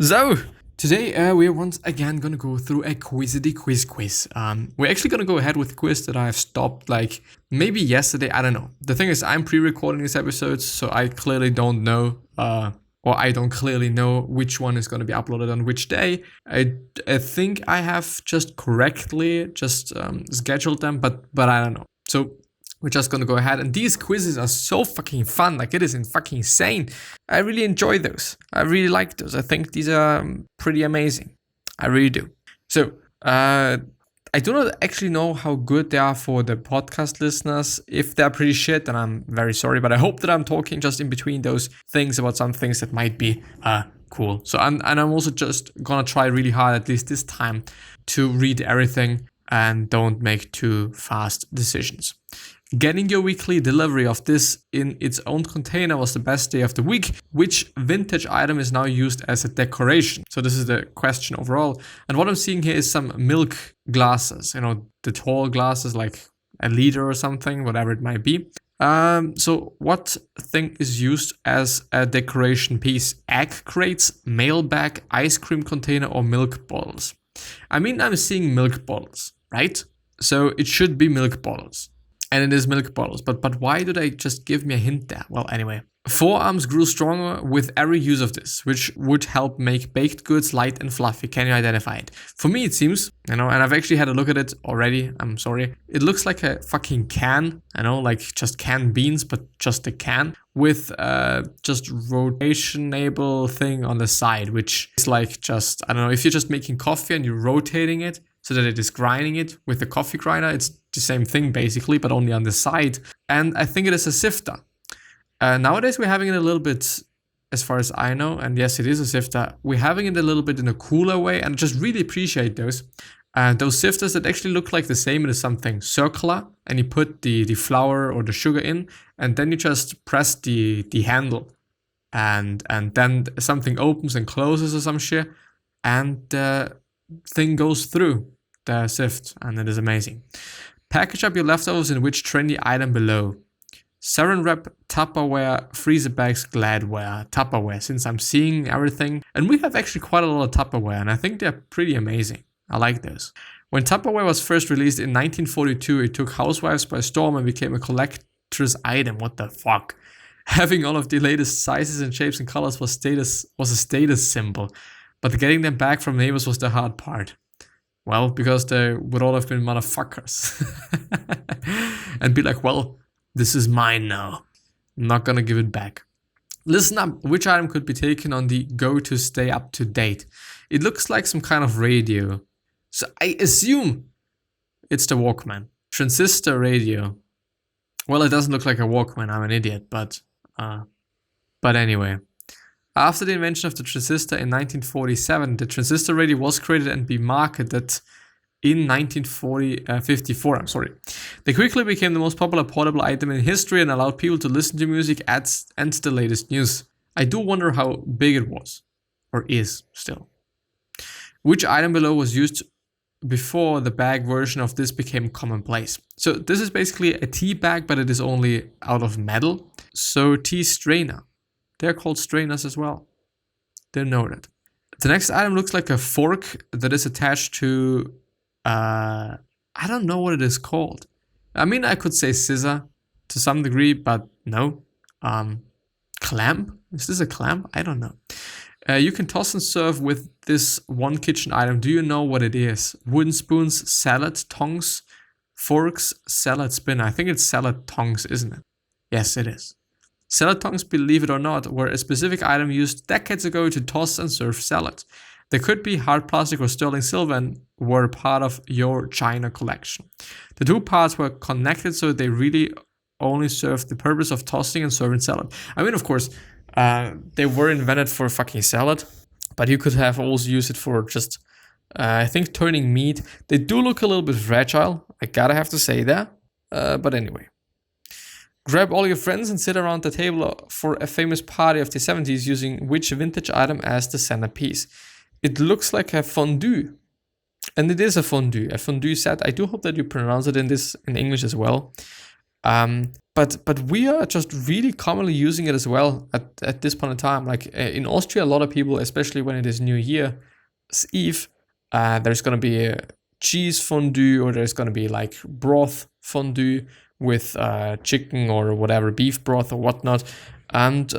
So, today we're once again gonna go through a QUIZZZ quiz. We're actually gonna go ahead with a quiz that I've stopped like maybe yesterday, I don't know. The thing is, I'm pre-recording these episodes, so I clearly don't know, or I don't clearly know which one is gonna be uploaded on which day. I think I have just correctly scheduled them, but I don't know. So we're just gonna go ahead, and these quizzes are so fucking fun. Like, it is fucking insane. I really enjoy those. I really like those. I think these are pretty amazing. I really do. So, I do not actually know how good they are for the podcast listeners. If they're pretty shit, then I'm very sorry. But I hope that I'm talking just in between those things about some things that might be cool. So, I'm also just gonna try really hard, at least this time, to read everything and don't make too fast decisions. Getting your weekly delivery of this in its own container was the best day of the week. Which vintage item is now used as a decoration? So this is the question overall. And what I'm seeing here is some milk glasses, the tall glasses, like a liter or something, whatever it might be. So what thing is used as a decoration piece? Egg crates, mailbag, ice cream container, or milk bottles? I mean, I'm seeing milk bottles, right? So it should be milk bottles. And it is milk bottles, but why do they just give me a hint there? Well, anyway. Forearms grew stronger with every use of this, which would help make baked goods light and fluffy. Can you identify it? For me, it seems, and I've actually had a look at it already. I'm sorry. It looks like a fucking can, like just canned beans, but just a can with just rotationable thing on the side, which is like just, I don't know, if you're just making coffee and you're rotating it so that it is grinding it with the coffee grinder, it's the same thing basically, but only on the side. And I think it is a sifter. Nowadays we're having it a little bit, as far as I know, and yes, it is a sifter. We're having it a little bit in a cooler way, and I just really appreciate those. Those sifters that actually look like the same. It is something circular, and you put the flour or the sugar in, and then you just press the handle, and then something opens and closes or some shit, and the thing goes through the sift, and it is amazing. Package up your leftovers in which trendy item below? Saran wrap, Tupperware, freezer bags, Gladware. Tupperware, since I'm seeing everything. And we have actually quite a lot of Tupperware, and I think they're pretty amazing. I like those. When Tupperware was first released in 1942, it took housewives by storm and became a collector's item. What the fuck? Having all of the latest sizes and shapes and colors was a status symbol. But getting them back from neighbors was the hard part. Well, because they would all have been motherfuckers. And be like, well, this is mine now. I'm not gonna give it back. Listen up, which item could be taken on the go to stay up to date? It looks like some kind of radio. So I assume it's the Walkman. Transistor radio. Well, it doesn't look like a Walkman, I'm an idiot, but anyway. After the invention of the transistor in 1947, the transistor radio was created and be marketed in 1954. They quickly became the most popular portable item in history and allowed people to listen to music, ads, and the latest news. I do wonder how big it was, or is still. Which item below was used before the bag version of this became commonplace? So this is basically a tea bag, but it is only out of metal. So tea strainer. They're called strainers as well. They're noted. The next item looks like a fork that is attached to, I don't know what it is called. I mean, I could say scissor to some degree, but no. Clamp? Is this a clamp? I don't know. You can toss and serve with this one kitchen item. Do you know what it is? Wooden spoons, salad tongs, forks, salad spinner. I think it's salad tongs, isn't it? Yes, it is. Salad tongs, believe it or not, were a specific item used decades ago to toss and serve salad. They could be hard plastic or sterling silver and were part of your China collection. The two parts were connected, so they really only served the purpose of tossing and serving salad. I mean, of course, they were invented for fucking salad, but you could have also used it for just, I think, turning meat. They do look a little bit fragile, I gotta have to say that, but anyway. Grab all your friends and sit around the table for a famous party of the 70s using which vintage item as the centerpiece? It looks like a fondue. And it is a fondue set. I do hope that you pronounce it in English as well. But we are just really commonly using it as well at this point in time. Like in Austria, a lot of people, especially when it is New Year's Eve, there's gonna be a cheese fondue, or there's gonna be like broth fondue with chicken or whatever, beef broth or whatnot, and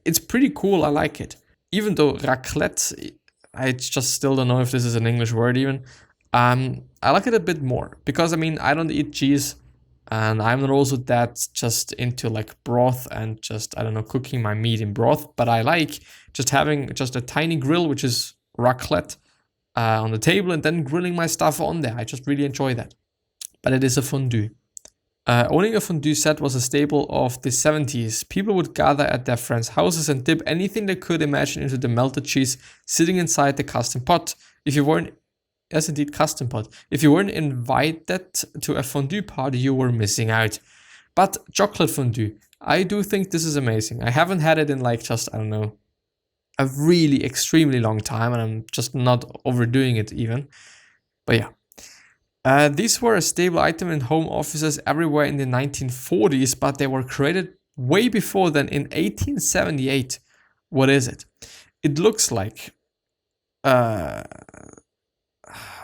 it's pretty cool. I like it. Even though raclette, I just still don't know if this is an English word even. I like it a bit more because I mean I don't eat cheese, and I'm not also that just into like broth and just, I don't know, cooking my meat in broth. But I like just having just a tiny grill, which is raclette, on the table, and then grilling my stuff on there. I just really enjoy that. But it is a fondue. Owning a fondue set was a staple of the 70s. People would gather at their friends' houses and dip anything they could imagine into the melted cheese sitting inside the custom pot. If you weren't, yes indeed, custom pot. If you weren't invited to a fondue party, you were missing out. But chocolate fondue, I do think this is amazing. I haven't had it in like just, I don't know, a really extremely long time, and I'm just not overdoing it even. But yeah. These were a stable item in home offices everywhere in the 1940s, but they were created way before then in 1878. What is it? It looks like, I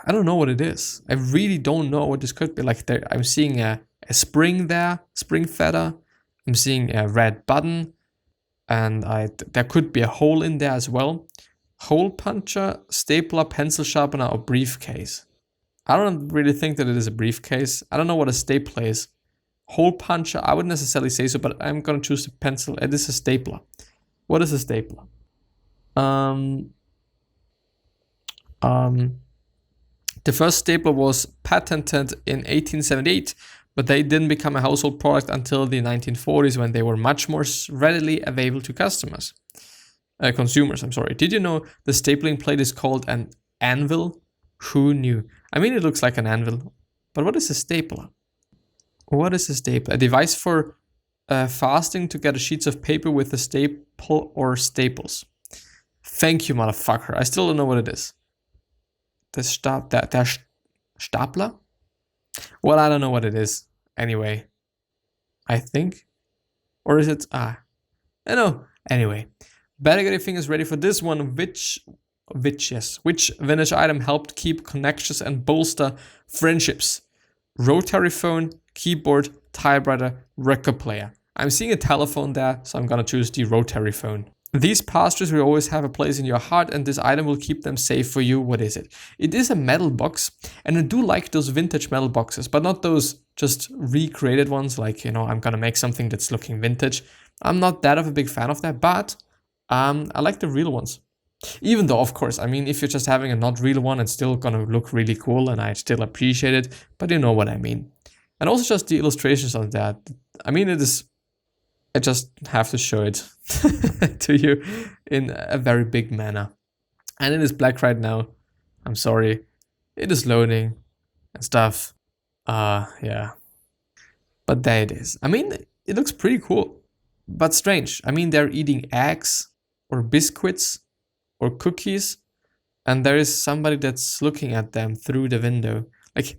don't know what it is. I really don't know what this could be. Like I'm seeing a spring there, spring feather. I'm seeing a red button, and there could be a hole in there as well. Hole puncher, stapler, pencil sharpener, or briefcase. I don't really think that it is a briefcase. I don't know what a stapler is. Hole puncher, I wouldn't necessarily say so, but I'm gonna choose the pencil. It is a stapler. What is a stapler? The first stapler was patented in 1878, but they didn't become a household product until the 1940s, when they were much more readily available to consumers. Did you know the stapling plate is called an anvil? Who knew? I mean, it looks like an anvil, but what is a stapler? What is a stapler? A device for fastening together sheets of paper with a staple or staples. Thank you, motherfucker. I still don't know what it is. Der Stapler? Well, I don't know what it is. Anyway, I think. Or is it? I don't know. Anyway, better get your fingers ready for this one. Which vintage item helped keep connections and bolster friendships? Rotary phone, keyboard, typewriter, record player. I'm seeing a telephone there, so I'm gonna choose the rotary phone. These pastures will always have a place in your heart, and this item will keep them safe for you. What is it? It is a metal box, and I do like those vintage metal boxes, but not those just recreated ones, like, you know, I'm gonna make something that's looking vintage. I'm not that of a big fan of that, but I like the real ones. Even though, of course, I mean, if you're just having a not real one, it's still gonna look really cool, and I still appreciate it, but you know what I mean. And also just the illustrations on that. I mean, I just have to show it to you in a very big manner. And it is black right now. I'm sorry. It is loading and stuff. Yeah. But there it is. I mean, it looks pretty cool, but strange. I mean, they're eating eggs or biscuits or cookies, and there is somebody that's looking at them through the window. Like,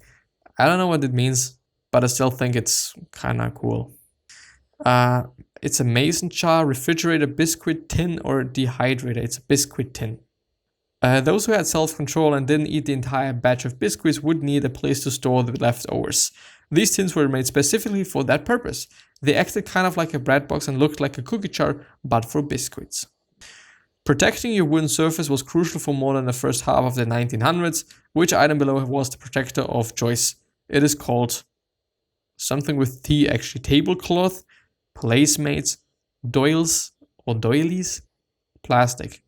I don't know what it means, but I still think it's kind of cool. It's a mason jar, refrigerator, biscuit tin, or dehydrator. It's a biscuit tin. Those who had self-control and didn't eat the entire batch of biscuits would need a place to store the leftovers. These tins were made specifically for that purpose. They acted kind of like a bread box and looked like a cookie jar, but for biscuits. Protecting your wooden surface was crucial for more than the first half of the 1900s. Which item below was the protector of choice? It is called something with T, actually. Tablecloth, placemates, doilies or doilies, plastic.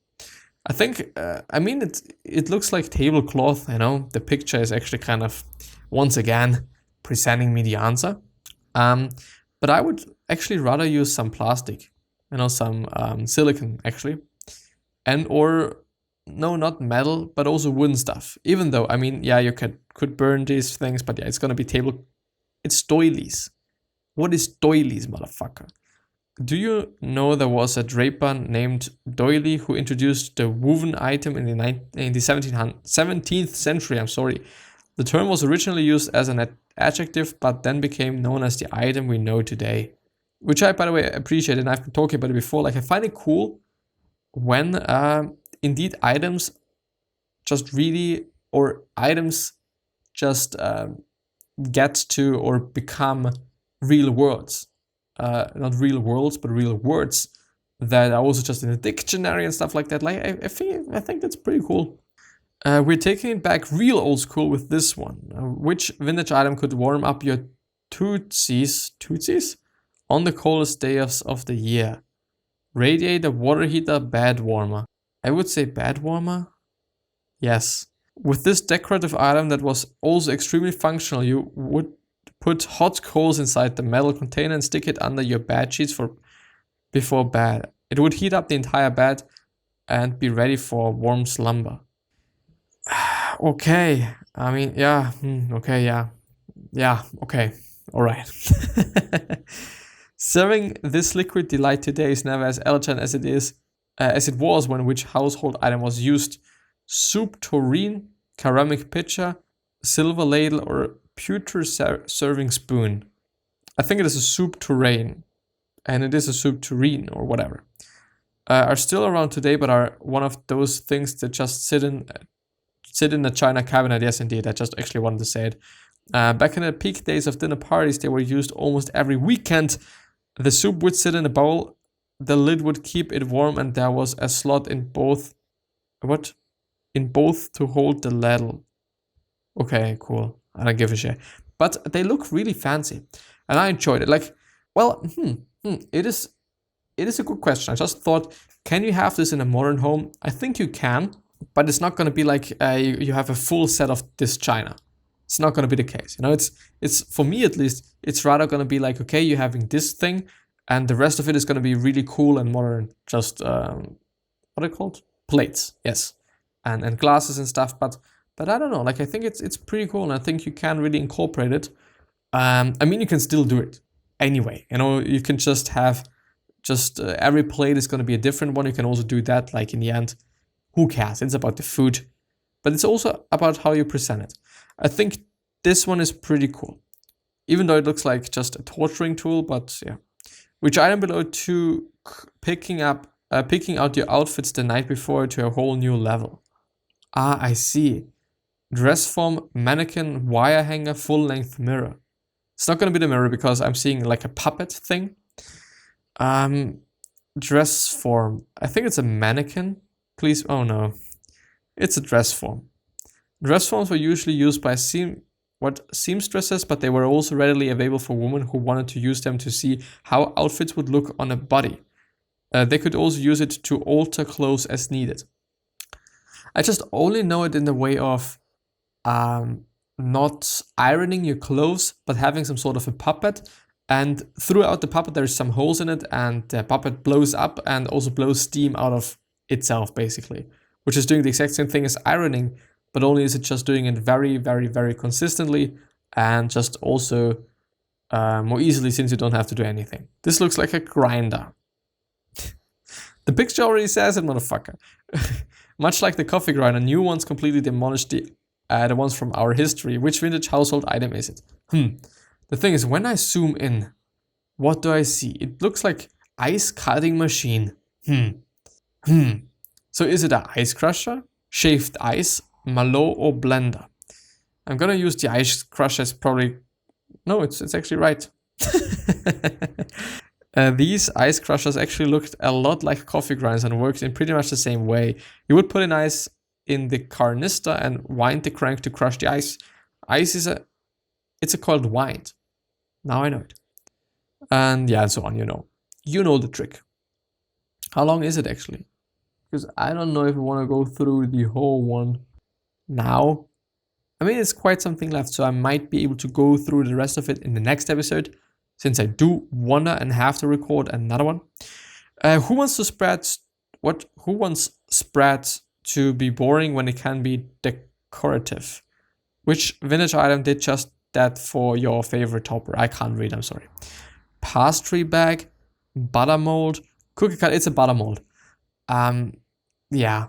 I think, I mean, it looks like tablecloth, you know. The picture is actually kind of, once again, presenting me the answer. But I would actually rather use some plastic, you know, some silicone, actually. And or, no, not metal, but also wooden stuff. Even though, I mean, yeah, you could burn these things, but yeah, it's gonna be it's doilies. What is doilies, motherfucker? Do you know there was a draper named Doily who introduced the woven item in the 17th century? I'm sorry. The term was originally used as an adjective, but then became known as the item we know today. which I, by the way, appreciate, and I've been talking about it before. Like, I find it cool when indeed items just really, or items just get to or become real words. Not real worlds, but real words that are also just in a dictionary and stuff like that. Like, I think that's pretty cool. We're taking it back real old school with this one. Which vintage item could warm up your tootsies on the coldest days of the year? Radiator, water heater, bed warmer. I would say bed warmer. Yes. With this decorative item that was also extremely functional, you would put hot coals inside the metal container and stick it under your bed sheets before bed. It would heat up the entire bed and be ready for warm slumber. Okay. I mean, yeah. Okay, yeah. Yeah, okay. All right. Serving this liquid delight today is never as elegant as it was when which household item was used. Soup tureen, ceramic pitcher, silver ladle, or pewter serving spoon. I think it is a soup tureen, and it is a soup tureen or whatever. Are still around today, but are one of those things that just sit in the china cabinet. Yes, indeed. I just actually wanted to say it. Back in the peak days of dinner parties, they were used almost every weekend. The soup would sit in a bowl, the lid would keep it warm, and there was a slot in both. What? In both to hold the ladle. Okay, cool. I don't give a shit. But they look really fancy, and I enjoyed it. Like, well, it is a good question. I just thought, can you have this in a modern home? I think you can, but it's not going to be like you have a full set of this china. It's not going to be the case. You know, it's for me at least, it's rather going to be like, okay, you're having this thing, and the rest of it is going to be really cool and modern. Just what are they called? Plates, yes, and glasses and stuff. But I don't know. Like, I think it's pretty cool, and I think you can really incorporate it. I mean, you can still do it anyway. You know, you can just have every plate is going to be a different one. You can also do that. Like, in the end, who cares? It's about the food, but it's also about how you present it. I think this one is pretty cool, even though it looks like just a torturing tool, but yeah. Which item below to picking out your outfits the night before to a whole new level? Ah, I see. Dress form, mannequin, wire hanger, full-length mirror. It's not going to be the mirror because I'm seeing like a puppet thing. Dress form. I think it's a mannequin. Please, oh no. It's a dress form. Dress forms were usually used by seamstresses, but they were also readily available for women who wanted to use them to see how outfits would look on a body. They could also use it to alter clothes as needed. I just only know it in the way of not ironing your clothes, but having some sort of a puppet. And throughout the puppet, there's some holes in it, and the puppet blows up and also blows steam out of itself, basically, which is doing the exact same thing as ironing, but only is it just doing it very, very, very consistently, and just also more easily since you don't have to do anything. This looks like a grinder. The picture already says it, motherfucker. Much like the coffee grinder, new ones completely demolished the ones from our history. Which vintage household item is it? The thing is, when I zoom in, what do I see? It looks like ice cutting machine. So is it an ice crusher, shaved ice, malo, or blender? I'm gonna use the ice crusher as probably... No, it's actually right. These ice crushers actually looked a lot like coffee grinders and worked in pretty much the same way. You would put an ice in the canister and wind the crank to crush the ice. Ice is it's a cold wind. Now I know it. And yeah, and so on, you know. You know the trick. How long is it actually? Because I don't know if I want to go through the whole one now. I mean, it's quite something left, so I might be able to go through the rest of it in the next episode, since I do wanna and have to record another one. Who wants spread to be boring when it can be decorative? Which vintage item did just that for your favorite topper? I can't read, I'm sorry. Pastry bag, butter mold, cookie cutter. It's a butter mold. Yeah.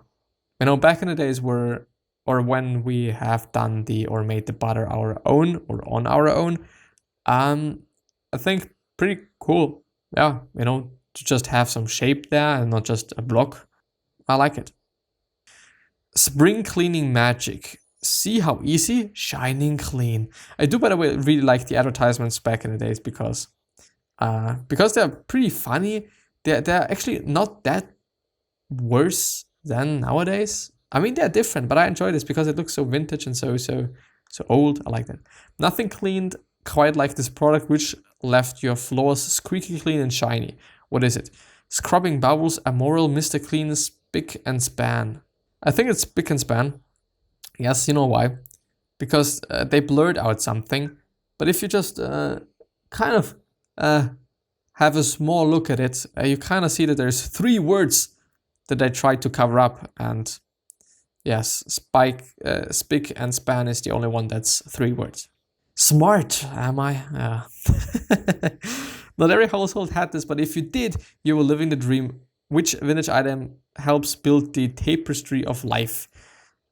You know, back in the days when we have done or made the butter our own or on our own, I think pretty cool. yeah, to just have some shape there and not just a block. I like it. Spring cleaning magic. See how easy? Shining clean. I do, by the way, really like the advertisements back in the days because they're pretty funny. They're actually not that worse than nowadays. I mean, they're different, but I enjoy this because it looks so vintage and so old. I like that. Nothing cleaned quite like this product, which left your floors squeaky clean and shiny. What is it? Scrubbing bubbles, Amoral, Mr. Clean, Spick and Span. I think it's Spick and Span. Yes, you know why? Because they blurred out something. But if you just kind of have a small look at it, you kind of see that there's 3 words that they tried to cover up. And yes, Spick and Span is the only one that's 3 words. Smart, am I? Not every household had this, but if you did, you were living the dream. Which vintage item helps build the tapestry of life?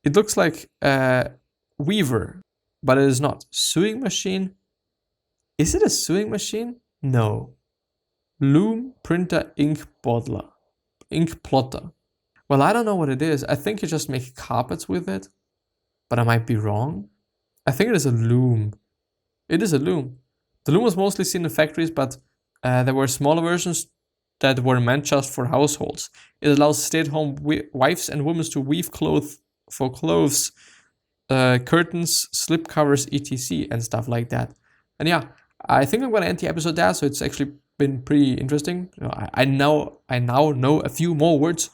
It looks like a weaver, but it is not. Sewing machine? Is it a sewing machine? No. Loom, printer, ink bottler. Ink plotter. Well, I don't know what it is. I think you just make carpets with it, but I might be wrong. I think it is a loom. It is a loom. The loom was mostly seen in factories, but there were smaller versions that were meant just for households. It allows stay-at-home wives and women to weave clothes, curtains, slip covers, etc. and stuff like that. And yeah, I think I'm gonna end the episode there. So it's actually been pretty interesting. I now know a few more words,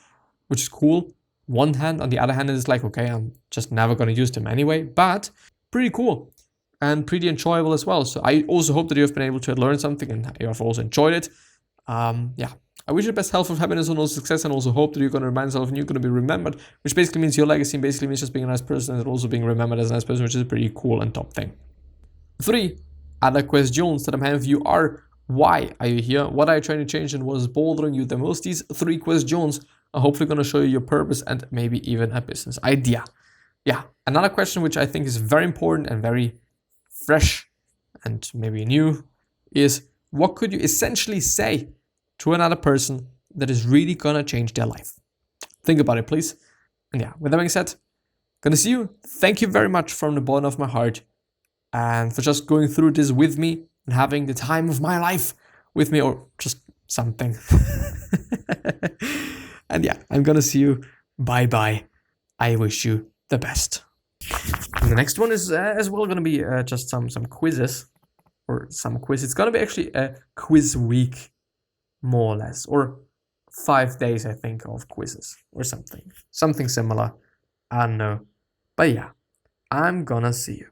which is cool. One hand, on the other hand, it's like, okay, I'm just never gonna use them anyway. But pretty cool and pretty enjoyable as well. So I also hope that you have been able to learn something and you have also enjoyed it. Yeah, I wish you the best health, happiness, and also success, and also hope that you're going to remind yourself and you're going to be remembered, which basically means your legacy, and basically means just being a nice person and also being remembered as a nice person, which is a pretty cool and top thing. 3 other questions that I'm having for you are: why are you here? What are you trying to change, and what is bothering you the most? These 3 questions are hopefully going to show you your purpose and maybe even a business idea. Yeah, another question which I think is very important and very fresh and maybe new is: what could you essentially say to another person that is really gonna change their life? Think about it, please. And yeah, with that being said, gonna see you. Thank you very much from the bottom of my heart and for just going through this with me and having the time of my life with me, or just something. And yeah, I'm gonna see you. Bye bye. I wish you the best. And the next one is as well gonna be just some quizzes. Or some quiz. It's gonna be actually a quiz week, more or less, or 5 days, I think, of quizzes or something similar. I don't know, but yeah, I'm gonna see you.